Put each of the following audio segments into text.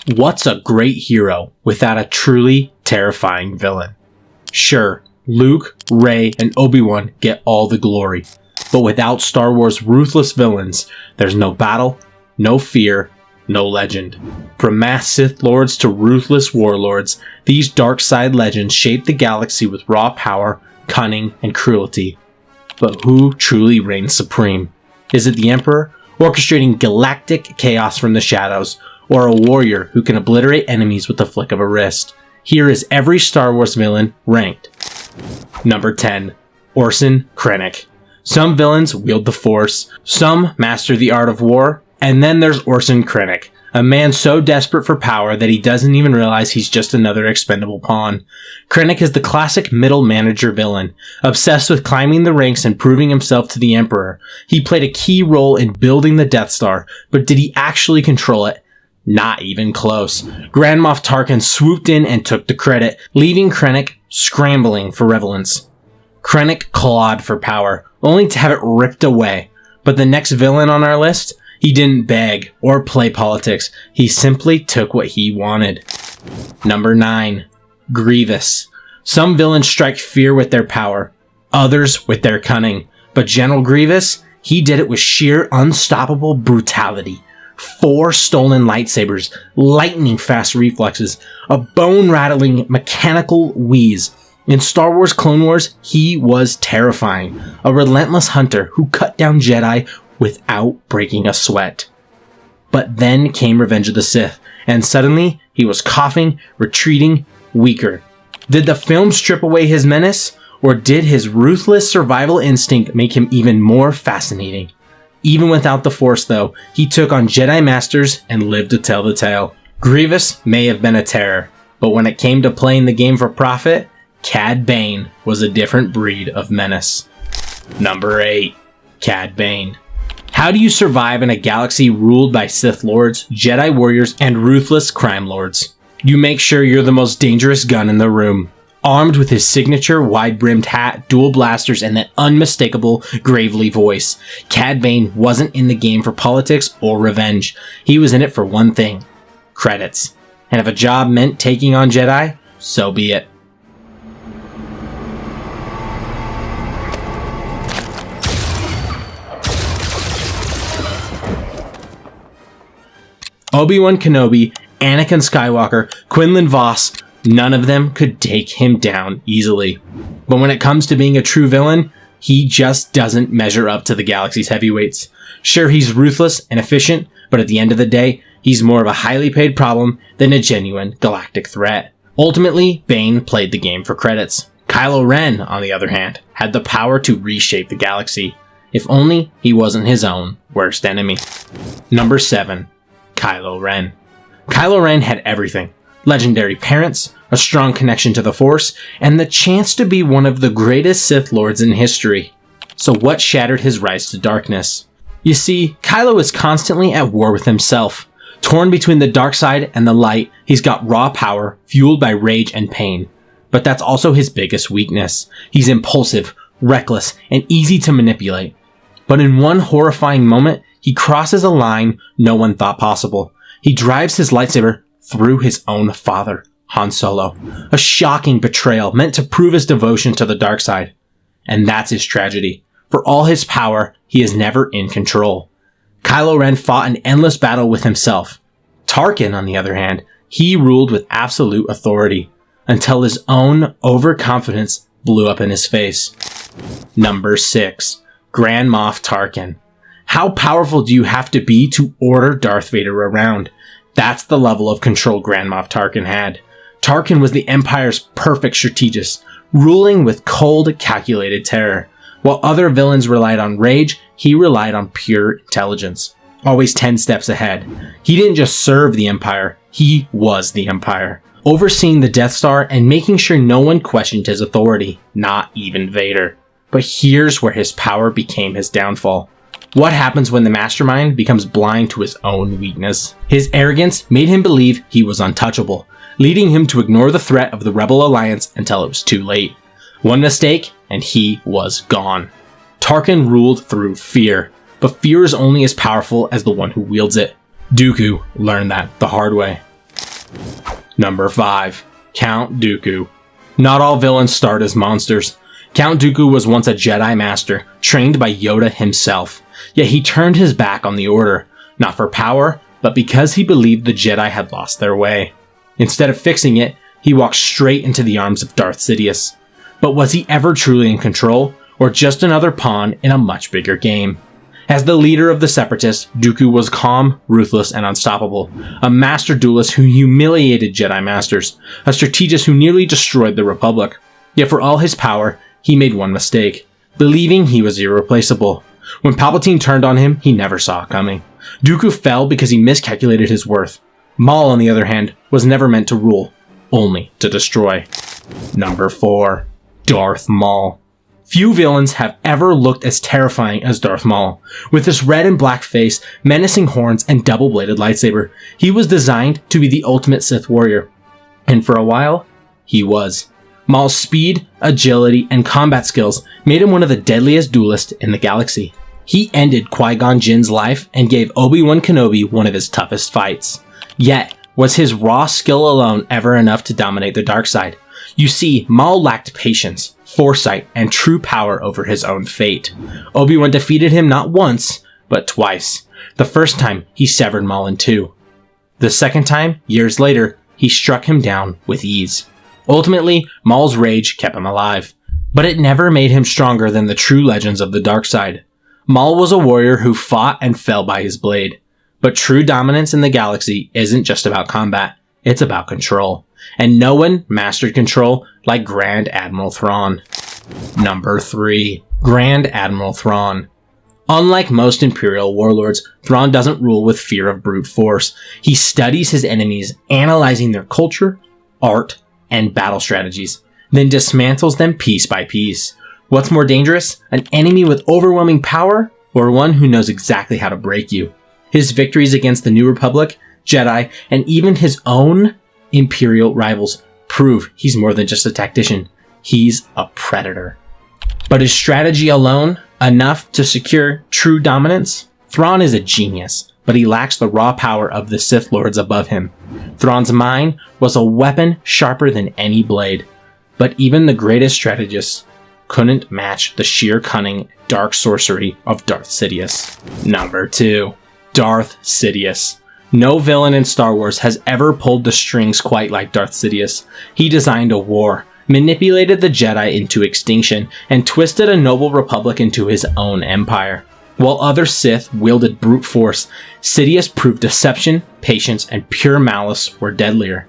What's a great hero without a truly terrifying villain? Sure, Luke, Rey, and Obi-Wan get all the glory, but without Star Wars' ruthless villains, there's no battle, no fear, no legend. From mass Sith Lords to ruthless warlords, these dark side legends shape the galaxy with raw power, cunning, and cruelty. But who truly reigns supreme? Is it the Emperor, orchestrating galactic chaos from the shadows, or a warrior who can obliterate enemies with the flick of a wrist? Here is every Star Wars villain ranked. Number 10. Orson Krennic. Some villains wield the Force, some master the art of war, and then there's Orson Krennic, a man so desperate for power that he doesn't even realize he's just another expendable pawn. Krennic is the classic middle manager villain, obsessed with climbing the ranks and proving himself to the Emperor. He played a key role in building the Death Star, but did he actually control it? Not even close. Grand Moff Tarkin swooped in and took the credit, leaving Krennic scrambling for relevance. Krennic clawed for power, only to have it ripped away. But the next villain on our list, he didn't beg or play politics. He simply took what he wanted. Number 9. Grievous. Some villains strike fear with their power, others with their cunning. But General Grievous, he did it with sheer unstoppable brutality. 4 stolen lightsabers, lightning-fast reflexes, a bone-rattling mechanical wheeze. In Star Wars Clone Wars, he was terrifying. A relentless hunter who cut down Jedi without breaking a sweat. But then came Revenge of the Sith, and suddenly he was coughing, retreating, weaker. Did the film strip away his menace, or did his ruthless survival instinct make him even more fascinating? Even without the Force, though, he took on Jedi Masters and lived to tell the tale. Grievous may have been a terror, but when it came to playing the game for profit, Cad Bane was a different breed of menace. Number 8. Cad Bane. How do you survive in a galaxy ruled by Sith Lords, Jedi warriors, and ruthless crime lords? You make sure you're the most dangerous gun in the room. Armed with his signature wide-brimmed hat, dual blasters, and that unmistakable, gravely voice, Cad Bane wasn't in the game for politics or revenge. He was in it for one thing: credits. And if a job meant taking on Jedi, so be it. Obi-Wan Kenobi, Anakin Skywalker, Quinlan Vos, none of them could take him down easily. But when it comes to being a true villain, he just doesn't measure up to the galaxy's heavyweights. Sure, he's ruthless and efficient, but at the end of the day, he's more of a highly paid problem than a genuine galactic threat. Ultimately, Bane played the game for credits. Kylo Ren, on the other hand, had the power to reshape the galaxy. If only he wasn't his own worst enemy. Number 7. Kylo Ren. Kylo Ren had everything. Legendary parents, a strong connection to the Force, and the chance to be one of the greatest Sith Lords in history. So what shattered his rise to darkness? You see, Kylo is constantly at war with himself. Torn between the dark side and the light, he's got raw power, fueled by rage and pain. But that's also his biggest weakness. He's impulsive, reckless, and easy to manipulate. But in one horrifying moment, he crosses a line no one thought possible. He drives his lightsaber through his own father, Han Solo. A shocking betrayal meant to prove his devotion to the dark side. And that's his tragedy. For all his power, he is never in control. Kylo Ren fought an endless battle with himself. Tarkin, on the other hand, he ruled with absolute authority, until his own overconfidence blew up in his face. Number 6. Grand Moff Tarkin. How powerful do you have to be to order Darth Vader around? That's the level of control Grand Moff Tarkin had. Tarkin was the Empire's perfect strategist, ruling with cold, calculated terror. While other villains relied on rage, he relied on pure intelligence. Always 10 steps ahead. He didn't just serve the Empire, he was the Empire. Overseeing the Death Star and making sure no one questioned his authority, not even Vader. But here's where his power became his downfall. What happens when the mastermind becomes blind to his own weakness? His arrogance made him believe he was untouchable, leading him to ignore the threat of the Rebel Alliance until it was too late. One mistake, and he was gone. Tarkin ruled through fear, but fear is only as powerful as the one who wields it. Dooku learned that the hard way. Number 5. Count Dooku. Not all villains start as monsters. Count Dooku was once a Jedi Master, trained by Yoda himself. Yet he turned his back on the Order, not for power, but because he believed the Jedi had lost their way. Instead of fixing it, he walked straight into the arms of Darth Sidious. But was he ever truly in control, or just another pawn in a much bigger game? As the leader of the Separatists, Dooku was calm, ruthless, and unstoppable. A master duelist who humiliated Jedi Masters. A strategist who nearly destroyed the Republic. Yet for all his power, he made one mistake. Believing he was irreplaceable. When Palpatine turned on him, he never saw it coming. Dooku fell because he miscalculated his worth. Maul, on the other hand, was never meant to rule, only to destroy. Number 4. Darth Maul. Few villains have ever looked as terrifying as Darth Maul. With his red and black face, menacing horns, and double-bladed lightsaber, he was designed to be the ultimate Sith warrior. And for a while, he was. Maul's speed, agility, and combat skills made him one of the deadliest duelists in the galaxy. He ended Qui-Gon Jinn's life and gave Obi-Wan Kenobi one of his toughest fights. Yet, was his raw skill alone ever enough to dominate the dark side? You see, Maul lacked patience, foresight, and true power over his own fate. Obi-Wan defeated him not once, but twice. The first time, he severed Maul in two. The second time, years later, he struck him down with ease. Ultimately, Maul's rage kept him alive, but it never made him stronger than the true legends of the dark side. Maul was a warrior who fought and fell by his blade. But true dominance in the galaxy isn't just about combat, it's about control. And no one mastered control like Grand Admiral Thrawn. Number 3. Grand Admiral Thrawn. Unlike most Imperial warlords, Thrawn doesn't rule with fear of brute force. He studies his enemies, analyzing their culture, art, and battle strategies, then dismantles them piece by piece. What's more dangerous, an enemy with overwhelming power, or one who knows exactly how to break you? His victories against the New Republic, Jedi, and even his own Imperial rivals prove he's more than just a tactician. He's a predator. But is strategy alone enough to secure true dominance? Thrawn is a genius, but he lacks the raw power of the Sith Lords above him. Thrawn's mind was a weapon sharper than any blade, but even the greatest strategists couldn't match the sheer cunning, dark sorcery of Darth Sidious. Number 2. Darth Sidious. No villain in Star Wars has ever pulled the strings quite like Darth Sidious. He designed a war, manipulated the Jedi into extinction, and twisted a noble republic into his own empire. While other Sith wielded brute force, Sidious proved deception, patience, and pure malice were deadlier.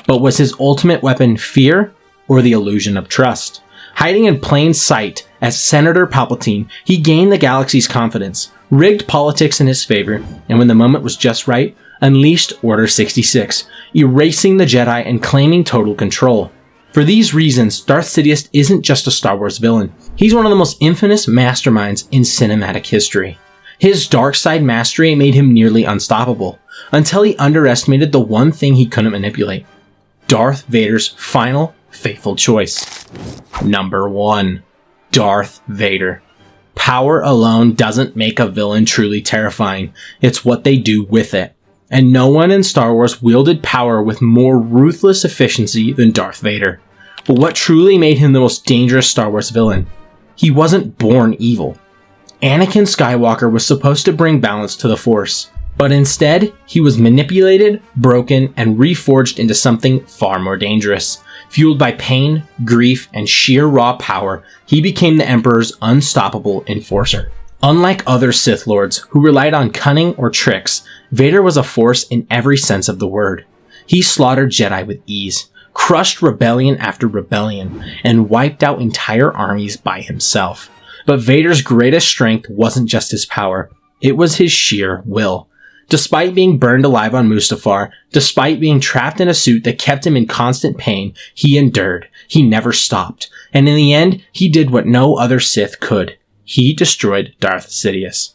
But was his ultimate weapon fear, or the illusion of trust? Hiding in plain sight as Senator Palpatine, he gained the galaxy's confidence, rigged politics in his favor, and when the moment was just right, unleashed Order 66, erasing the Jedi and claiming total control. For these reasons, Darth Sidious isn't just a Star Wars villain. He's one of the most infamous masterminds in cinematic history. His dark side mastery made him nearly unstoppable, until he underestimated the one thing he couldn't manipulate: Darth Vader's final, fateful choice. Number 1. Darth Vader. Power alone doesn't make a villain truly terrifying, it's what they do with it. And no one in Star Wars wielded power with more ruthless efficiency than Darth Vader. But what truly made him the most dangerous Star Wars villain? He wasn't born evil. Anakin Skywalker was supposed to bring balance to the Force, but instead, he was manipulated, broken, and reforged into something far more dangerous. Fueled by pain, grief, and sheer raw power, he became the Emperor's unstoppable enforcer. Unlike other Sith Lords who relied on cunning or tricks, Vader was a force in every sense of the word. He slaughtered Jedi with ease, crushed rebellion after rebellion, and wiped out entire armies by himself. But Vader's greatest strength wasn't just his power, it was his sheer will. Despite being burned alive on Mustafar, despite being trapped in a suit that kept him in constant pain, he endured. He never stopped. And in the end, he did what no other Sith could. He destroyed Darth Sidious.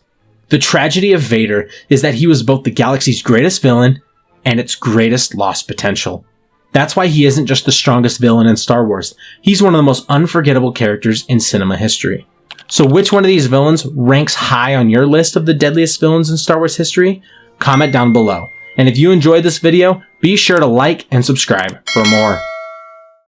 The tragedy of Vader is that he was both the galaxy's greatest villain and its greatest lost potential. That's why he isn't just the strongest villain in Star Wars. He's one of the most unforgettable characters in cinema history. So which one of these villains ranks high on your list of the deadliest villains in Star Wars history? Comment down below. And if you enjoyed this video, be sure to like and subscribe for more.